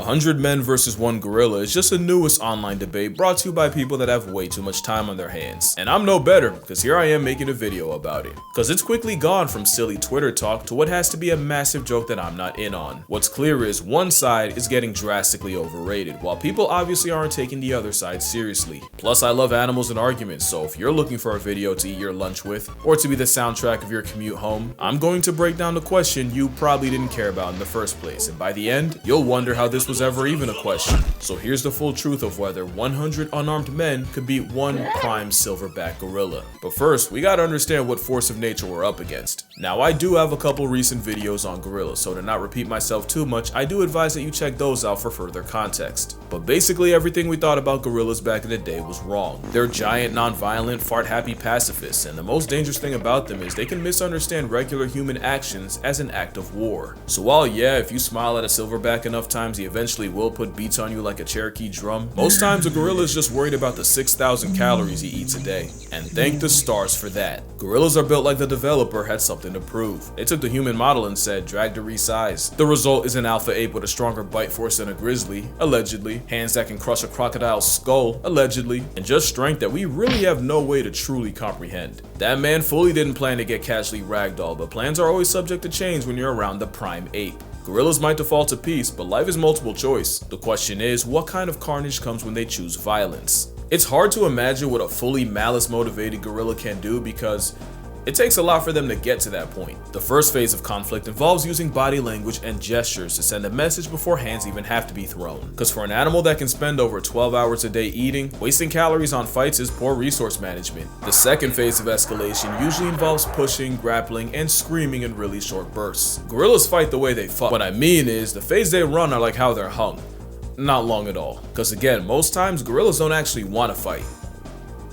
100 men versus 1 gorilla is just the newest online debate brought to you by people that have way too much time on their hands. And I'm no better, because here I am making a video about it. Because it's quickly gone from silly Twitter talk to what has to be a massive joke that I'm not in on. What's clear is one side is getting drastically overrated, while people obviously aren't taking the other side seriously. Plus, I love animals and arguments, so if you're looking for a video to eat your lunch with, or to be the soundtrack of your commute home, I'm going to break down the question you probably didn't care about in the first place, and by the end, you'll wonder how this was ever even a question. So here's the full truth of whether 100 unarmed men could beat one prime silverback gorilla. But first, we gotta understand what force of nature we're up against. Now, I do have a couple recent videos on gorillas, so to not repeat myself too much, I do advise that you check those out for further context. But basically, everything we thought about gorillas back in the day was wrong. They're giant, non-violent, fart-happy pacifists, and the most dangerous thing about them is they can misunderstand regular human actions as an act of war. So while yeah, if you smile at a silverback enough times, he eventually will put beats on you like a Cherokee drum, most times a gorilla is just worried about the 6,000 calories he eats a day. And thank the stars for that. Gorillas are built like the developer had something to prove. They took the human model and said, drag to resize. The result is an alpha ape with a stronger bite force than a grizzly, allegedly, hands that can crush a crocodile's skull, allegedly, and just strength that we really have no way to truly comprehend. That man fully didn't plan to get casually ragdolled, but plans are always subject to change when you're around the prime ape. Gorillas might default to peace, but life is multiple choice. The question is, what kind of carnage comes when they choose violence? It's hard to imagine what a fully malice-motivated gorilla can do because it takes a lot for them to get to that point. The first phase of conflict involves using body language and gestures to send a message before hands even have to be thrown. Because for an animal that can spend over 12 hours a day eating, wasting calories on fights is poor resource management. The second phase of escalation usually involves pushing, grappling, and screaming in really short bursts. Gorillas fight the way they fuck. What I mean is, the phase they run are like how they're hung. Not long at all. Because again, most times gorillas don't actually want to fight.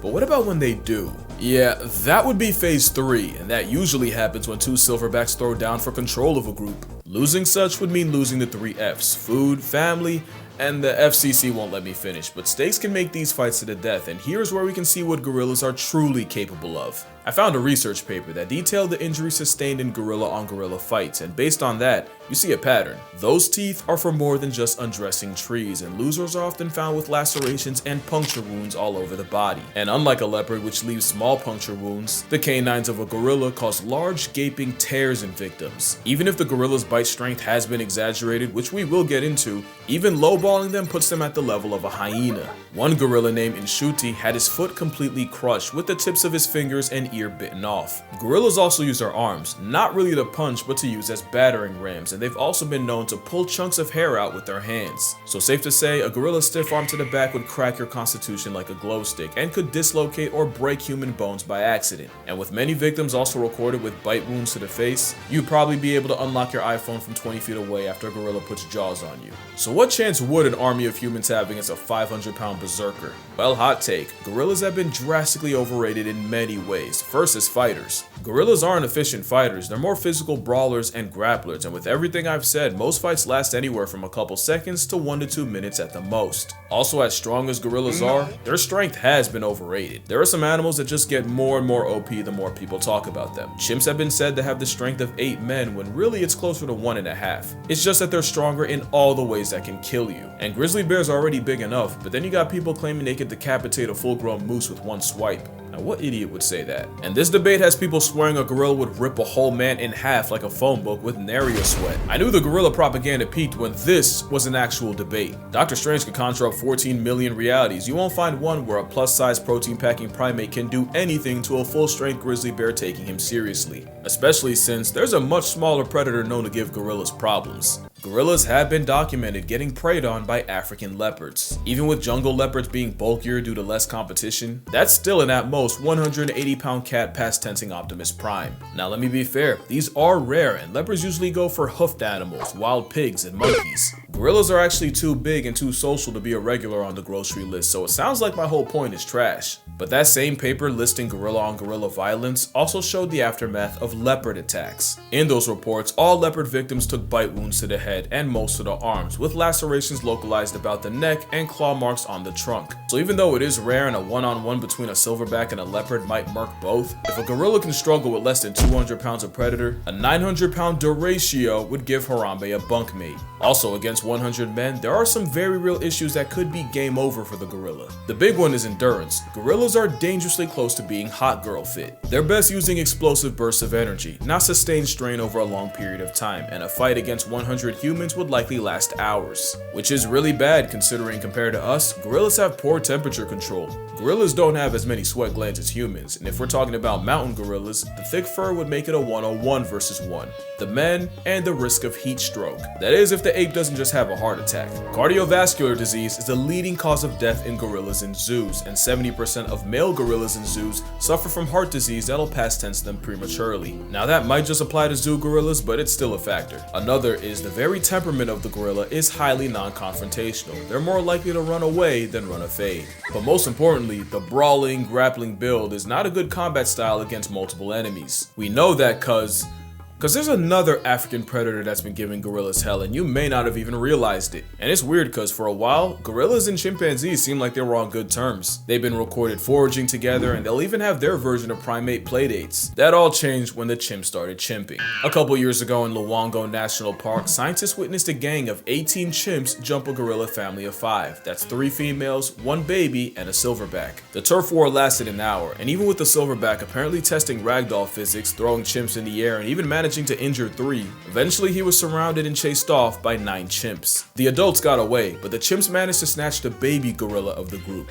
But what about when they do? Yeah, that would be phase 3, and that usually happens when 2 silverbacks throw down for control of a group. Losing such would mean losing the 3 F's: food, family, and the FCC won't let me finish, but stakes can make these fights to the death, and here's where we can see what gorillas are truly capable of. I found a research paper that detailed the injuries sustained in gorilla-on-gorilla fights, and based on that, you see a pattern. Those teeth are for more than just undressing trees, and losers are often found with lacerations and puncture wounds all over the body. And unlike a leopard, which leaves small puncture wounds, the canines of a gorilla cause large gaping tears in victims. Even if the gorilla's bite strength has been exaggerated, which we will get into, even lowballing them puts them at the level of a hyena. One gorilla named Inshuti had his foot completely crushed with the tips of his fingers and ear bitten off. Gorillas also use their arms, not really to punch but to use as battering rams, and they've also been known to pull chunks of hair out with their hands. So safe to say, a gorilla's stiff arm to the back would crack your constitution like a glow stick and could dislocate or break human bones by accident. And with many victims also recorded with bite wounds to the face, you'd probably be able to unlock your iPhone from 20 feet away after a gorilla puts jaws on you. So what chance would an army of humans have against a 500-pound berserker? Well, hot take, gorillas have been drastically overrated in many ways. First is fighters. Gorillas aren't efficient fighters, they're more physical brawlers and grapplers, and with everything I've said, most fights last anywhere from a couple seconds to 1 to 2 minutes at the most. Also, as strong as gorillas are, their strength has been overrated. There are some animals that just get more and more OP the more people talk about them. Chimps have been said to have the strength of 8 men when really it's closer to 1.5. It's just that they're stronger in all the ways that can kill you. And grizzly bears are already big enough, but then you got people claiming they could decapitate a full-grown moose with one swipe. Now, what idiot would say that? And this debate has people swearing a gorilla would rip a whole man in half like a phone book with nary a sweat. I knew the gorilla propaganda peaked when this was an actual debate. Dr. Strange could conjure up 14 million realities. You won't find one where a plus-size protein-packing primate can do anything to a full-strength grizzly bear taking him seriously. Especially since there's a much smaller predator known to give gorillas problems. Gorillas have been documented getting preyed on by African leopards. Even with jungle leopards being bulkier due to less competition, that's still an at most 180-pound cat past tensing Optimus Prime. Now let me be fair, these are rare and leopards usually go for hoofed animals, wild pigs, and monkeys. Gorillas are actually too big and too social to be a regular on the grocery list, so it sounds like my whole point is trash. But that same paper listing gorilla-on-gorilla violence also showed the aftermath of leopard attacks. In those reports, all leopard victims took bite wounds to the head and most of the arms, with lacerations localized about the neck and claw marks on the trunk. So even though it is rare and a one-on-one between a silverback and a leopard might murk both, if a gorilla can struggle with less than 200 pounds of predator, a 900-pound Duratio would give Harambe a bunkmate. Also, against 100 men, there are some very real issues that could be game over for the gorilla. The big one is endurance. Gorillas are dangerously close to being hot girl fit. They're best using explosive bursts of energy, not sustained strain over a long period of time, and a fight against 100 humans would likely last hours. Which is really bad considering compared to us, gorillas have poor temperature control. Gorillas don't have as many sweat glands as humans, and if we're talking about mountain gorillas, the thick fur would make it a 1-on-1 versus 1. The men, and the risk of heat stroke. That is if the ape doesn't just have a heart attack. Cardiovascular disease is the leading cause of death in gorillas in zoos, and 70% of male gorillas in zoos suffer from heart disease that'll past tense them prematurely. Now that might just apply to zoo gorillas, but it's still a factor. Another is the very temperament of the gorilla is highly non-confrontational. They're more likely to run away than run a fade. But most importantly, the brawling, grappling build is not a good combat style against multiple enemies. We know that cause there's another African predator that's been giving gorillas hell, and you may not have even realized it. And it's weird because for a while, gorillas and chimpanzees seem like they were on good terms. They've been recorded foraging together, and they'll even have their version of primate playdates. That all changed when the chimp started chimping. A couple years ago in Luongo National Park, scientists witnessed a gang of 18 chimps jump a gorilla family of 5. That's 3 females, 1 baby, and a silverback. The turf war lasted an hour, and even with the silverback apparently testing ragdoll physics, throwing chimps in the air, and even managing to injure 3. Eventually he was surrounded and chased off by 9 chimps. The adults got away, but the chimps managed to snatch the baby gorilla of the group,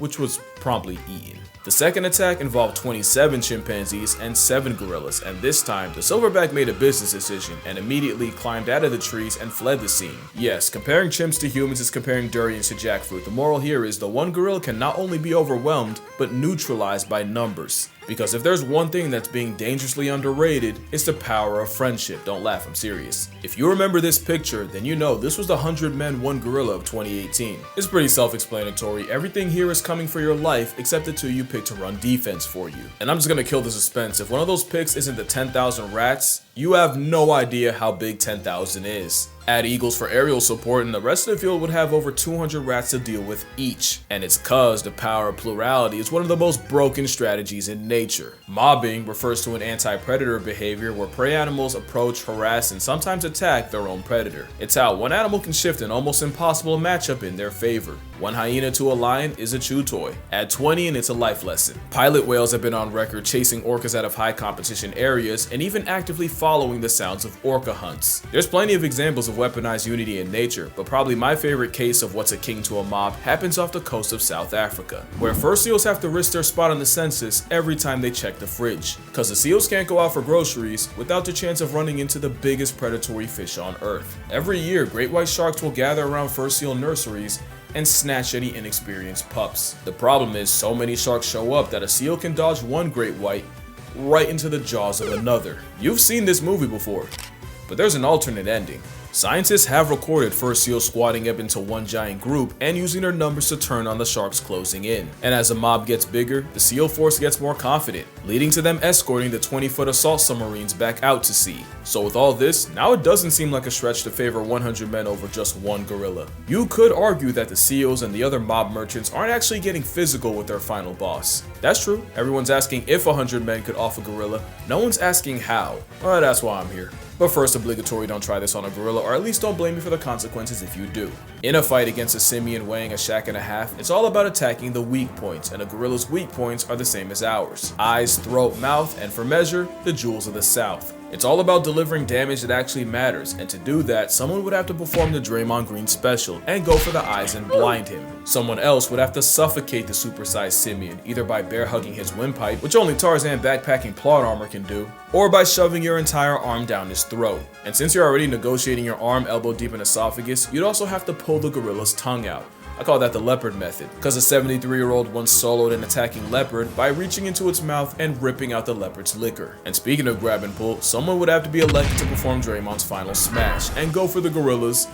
which was promptly eaten. The second attack involved 27 chimpanzees and 7 gorillas, and this time, the silverback made a business decision and immediately climbed out of the trees and fled the scene. Yes, comparing chimps to humans is comparing durians to jackfruit. The moral here is the one gorilla can not only be overwhelmed, but neutralized by numbers. Because if there's one thing that's being dangerously underrated, it's the power of friendship. Don't laugh, I'm serious. If you remember this picture, then you know this was the 100 Men 1 Gorilla of 2018. It's pretty self-explanatory. Everything here is coming for your life except the 2 you picked to run defense for you. And I'm just gonna kill the suspense. If one of those picks isn't the 10,000 rats, you have no idea how big 10,000 is. Add eagles for aerial support and the rest of the field would have over 200 rats to deal with each. And it's cause the power of plurality is one of the most broken strategies in nature. Mobbing refers to an anti-predator behavior where prey animals approach, harass, and sometimes attack their own predator. It's how one animal can shift an almost impossible matchup in their favor. One hyena to a lion is a chew toy. Add 20 and it's a life lesson. Pilot whales have been on record chasing orcas out of high competition areas and even actively following the sounds of orca hunts. There's plenty of examples of weaponized unity in nature, but probably my favorite case of what's a king to a mob happens off the coast of South Africa, where fur seals have to risk their spot on the census every time they check the fridge, cause the seals can't go out for groceries without the chance of running into the biggest predatory fish on earth. Every year, great white sharks will gather around fur seal nurseries and snatch any inexperienced pups. The problem is so many sharks show up that a seal can dodge one great white right into the jaws of another. You've seen this movie before, but there's an alternate ending. Scientists have recorded fur seals squatting up into one giant group and using their numbers to turn on the sharks closing in. And as the mob gets bigger, the seal force gets more confident, leading to them escorting the 20-foot assault submarines back out to sea. So with all this, now it doesn't seem like a stretch to favor 100 men over just one gorilla. You could argue that the seals and the other mob merchants aren't actually getting physical with their final boss. That's true, everyone's asking if 100 men could off a gorilla, no one's asking how. Well, that's why I'm here. But first, obligatory, don't try this on a gorilla, or at least don't blame me for the consequences if you do. In a fight against a simian weighing a shack and a half, it's all about attacking the weak points, and a gorilla's weak points are the same as ours. Eyes, throat, mouth, and for measure, the jewels of the South. It's all about delivering damage that actually matters, and to do that, someone would have to perform the Draymond Green special and go for the eyes and blind him. Someone else would have to suffocate the supersized simian, either by bear hugging his windpipe, which only Tarzan backpacking plot armor can do, or by shoving your entire arm down his throat. And since you're already negotiating your arm elbow deep in esophagus, you'd also have to pull the gorilla's tongue out. I call that the leopard method, because a 73-year-old once soloed an attacking leopard by reaching into its mouth and ripping out the leopard's liquor. And speaking of grab and pull, someone would have to be elected to perform Draymond's final smash and go for the gorilla's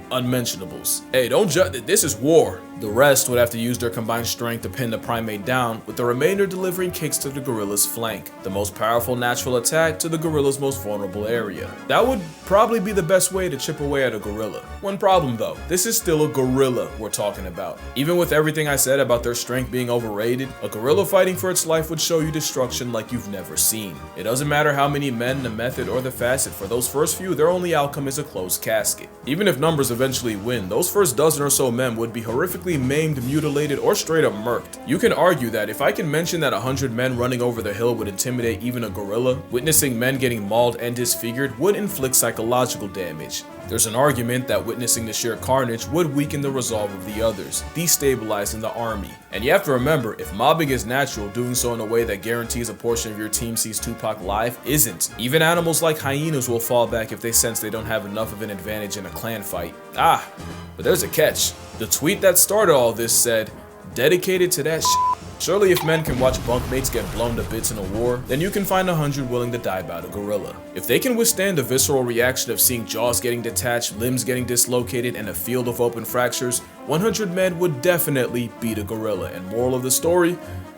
unmentionables. Hey, don't judge, this is war. The rest would have to use their combined strength to pin the primate down, with the remainder delivering kicks to the gorilla's flank, the most powerful natural attack to the gorilla's most vulnerable area. That would probably be the best way to chip away at a gorilla. One problem though, this is still a gorilla we're talking about. Even with everything I said about their strength being overrated, a gorilla fighting for its life would show you destruction like you've never seen. It doesn't matter how many men, the method, or the facet, for those first few, their only outcome is a closed casket. Even if numbers eventually win, those first dozen or so men would be horrifically maimed, mutilated, or straight up murked. You can argue that if I can mention that 100 men running over the hill would intimidate even a gorilla, witnessing men getting mauled and disfigured would inflict psychological damage. There's an argument that witnessing the sheer carnage would weaken the resolve of the others, destabilizing the army. And you have to remember, if mobbing is natural, doing so in a way that guarantees a portion of your team sees Tupac live isn't. Even animals like hyenas will fall back if they sense they don't have enough of an advantage in a clan fight. But there's a catch. The tweet that started all this said, "Dedicated to that shit. Surely if men can watch bunkmates get blown to bits in a war, then you can find 100 willing to die by the gorilla." If they can withstand the visceral reaction of seeing jaws getting detached, limbs getting dislocated, and a field of open fractures, 100 men would definitely beat a gorilla. And moral of the story,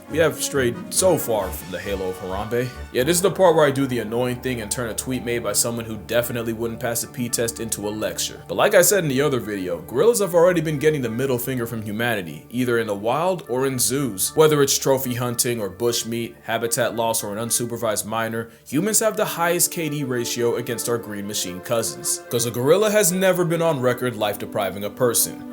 we have strayed so far from the halo of Harambe. Yeah, this is the part where I do the annoying thing and turn a tweet made by someone who definitely wouldn't pass a P-test into a lecture. But like I said in the other video, gorillas have already been getting the middle finger from humanity, either in the wild or in zoos. Whether it's trophy hunting or bushmeat, habitat loss, or an unsupervised minor, humans have the highest KD ratio against our green machine cousins. Because a gorilla has never been on record life depriving a person,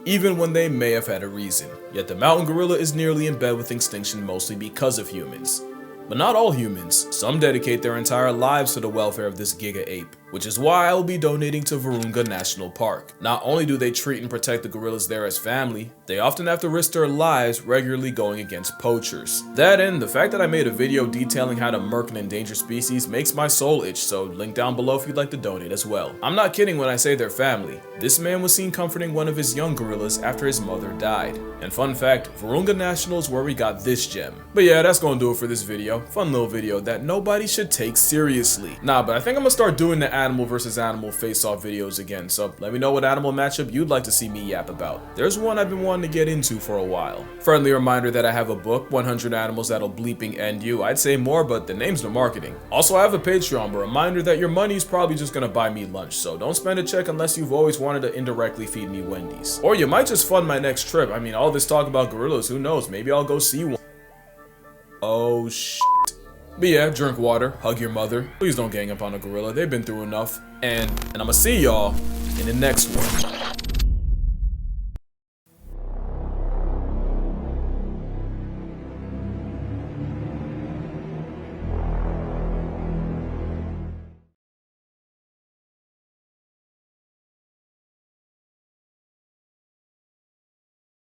even when they may have had a reason. Yet the mountain gorilla is nearly in bed with extinction mostly because of humans. But not all humans. Some dedicate their entire lives to the welfare of this giga ape, which is why I will be donating to Virunga National Park. Not only do they treat and protect the gorillas there as family, they often have to risk their lives regularly going against poachers. That and the fact that I made a video detailing how to murk an endangered species makes my soul itch, so link down below if you'd like to donate as well. I'm not kidding when I say they're family. This man was seen comforting one of his young gorillas after his mother died. And fun fact, Virunga National is where we got this gem. But yeah, that's gonna do it for this video. Fun little video that nobody should take seriously. Nah, but I think I'm gonna start doing the animal versus animal face-off videos again, so let me know what animal matchup you'd like to see me yap about. There's one I've been wanting to get into for a while. Friendly reminder that I have a book, 100 Animals That'll Bleeping End You. I'd say more, but the name's the marketing. Also, I have a Patreon, but reminder that your money's probably just gonna buy me lunch, so don't spend a check unless you've always wanted to indirectly feed me Wendy's. Or you might just fund my next trip. I mean, all this talk about gorillas, who knows, maybe I'll go see one. Oh shit. But yeah, drink water, hug your mother. Please don't gang up on a gorilla, they've been through enough. And I'ma see y'all in the next one.